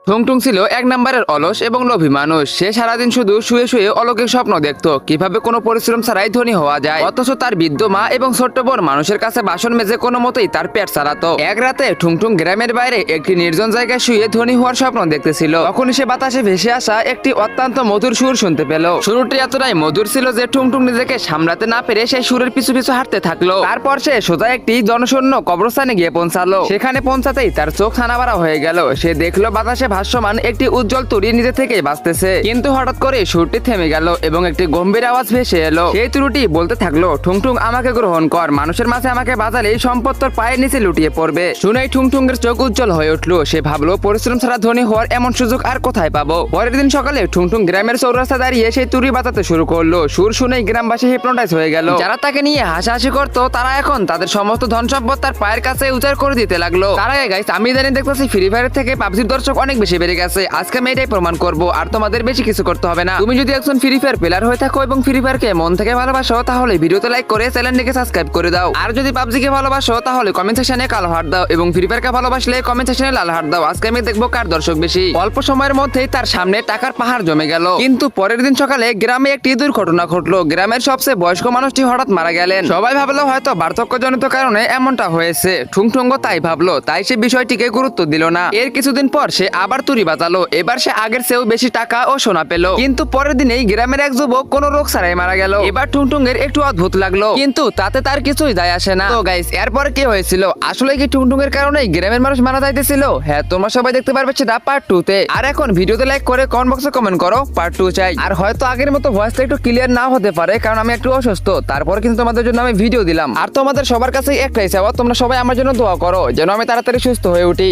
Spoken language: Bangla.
ঠুংঠুং ছিল এক নম্বরের অলস এবং লোভী মানুষ। সে সারাদিন শুধু শুয়ে শুয়ে অলৌকিক স্বপ্ন দেখতো, কিভাবে কোনো পরিশ্রম ছাড়াই ধনী হওয়া যায়। অথচ তার বৃদ্ধ মা এবং ছোট্ট বোন মানুষের কাছে বাসন মেজে কোনো মতেই তার পেট চালাতো। এক রাতে ঠুংঠুং গ্রামের বাইরে একটি নির্জন জায়গায় শুয়ে ধনী হওয়ার স্বপ্ন দেখতেছিল। তখনই সে বাতাসে ভেসে আসা একটি অত্যন্ত মধুর সুর শুনতে পেল। সুরটি এতটাই মধুর ছিল যে ঠুংঠুং নিজেকে সামলাতে না পেরে সেই সুরের পিছু পিছু হাঁটতে থাকলো। তারপর সে সোজা একটি জনশূন্য কবরস্থানে গিয়ে পৌঁছালো। সেখানে পৌঁছাতেই তার চোখ ছানাবড়া হয়ে গেল। সে দেখলো বাতাসে ভাসমান একটি উজ্জ্বল তুড়ি নিজে থেকেই বাজতেছে। কিন্তু হঠাৎ করে সুরটি থেমে গেল এবং একটি গম্ভীর আওয়াজ ভেসে এলো। সেই তুড়িটি বলতে থাকলো, ঠুংঠুং আমাকে গ্রহণ কর, মানুষের মাঝে আমাকে বাজালে সম্পদ তোর পায়ের নিচে লুটিয়ে পড়বে। শুনেই ঠুংঠুং এর চোখ উজ্জ্বল হয়ে উঠলো। সে ভাবলো পরিশ্রম ছাড়া ধনী হওয়ার এমন সুযোগ আর কোথায় পাবো। পরের দিন সকালে ঠুংঠুং গ্রামের চৌরাস্তা দাঁড়িয়ে সেই তুড়ি বাজাতে শুরু করলো। সুর শুনেই গ্রামবাসী হিপনোটাইজ হয়ে গেল। যারা তাকে নিয়ে হাসাহাসি করতো তারা এখন তাদের সমস্ত ধন সম্পদ তার পায়ের কাছে উজাড় করে দিতে লাগলো। তার আগে গাইস, আমি ইদানিং দেখতেছি ফ্রি ফায়ার থেকে পাবজির দর্শক অনেক বেশি বেড়ে গেছে। আজকে আমি এটাই প্রমাণ করবো, আর তোমাদের বেশি কিছু করতে হবে না। তুমি যদি একজন ফ্রি ফায়ার প্লেয়ার হয়ে থাকো এবং ফ্রি ফায়ারকে মন থেকে ভালোবাসো, তাহলে ভিডিওতে লাইক করে চ্যানেলটিকে সাবস্ক্রাইব করে দাও। আর যদি পাবজিকে ভালোবাসো তাহলে কমেন্ট সেকশনে কালো হার্ট দাও, এবং ফ্রি ফায়ারকে ভালোবাসলে কমেন্ট সেকশনে লাল হার্ট দাও। আজকে আমি দেখবো কার দর্শক বেশি। অল্প সময়ের মধ্যেই তার সামনে টাকার পাহাড় জমে গেল। কিন্তু পরের দিন সকালে গ্রামে একটি দুর্ঘটনা ঘটলো। গ্রামের সবচেয়ে বয়স্ক মানুষটি হঠাৎ মারা গেলেন। সবাই ভাবলো হয়তো বার্ধক্যজনিত কারণে এমনটা হয়েছে। ঠুংঠুঙ্গ তাই ভাবলো, তাই সে বিষয়টিকে গুরুত্ব দিল না। এর কিছুদিন পর সে আবার তুড়ি বাজালো। এবার সে আগের চেয়েও বেশি টাকা ও সোনা পেল। কিন্তু পরের দিনেই গ্রামের এক যুবক কোনো রোগ ছাড়াই মারা গেল। এবার ঠুংঠুং এর একটু অদ্ভুত লাগলো, কিন্তু তাতে তার কিছুই যায় আসে না। তো গাইস, এরপরে কি হয়েছিল? আসলে কি ঠুংঠুং এর কারণেই গ্রামের মানুষ মারা যাইতেছিল? হ্যাঁ, তোমরা সবাই দেখতে পারবে সেটা পার্ট 2 তে। আর এখন ভিডিওতে লাইক করে কমেন্ট বক্সে কমেন্ট করো পার্ট 2 চাই। আর হয়তো আগের মতো ভয়েসটা একটু ক্লিয়ার নাও হতে পারে, কারণ আমি একটু অসুস্থ। তারপর কিন্তু তোমাদের জন্য আমি ভিডিও দিলাম। আর তোমাদের সবার কাছে একটাই চাওয়া, তোমরা সবাই আমার জন্য দোয়া করো যেন আমি তাড়াতাড়ি সুস্থ হয়ে উঠি।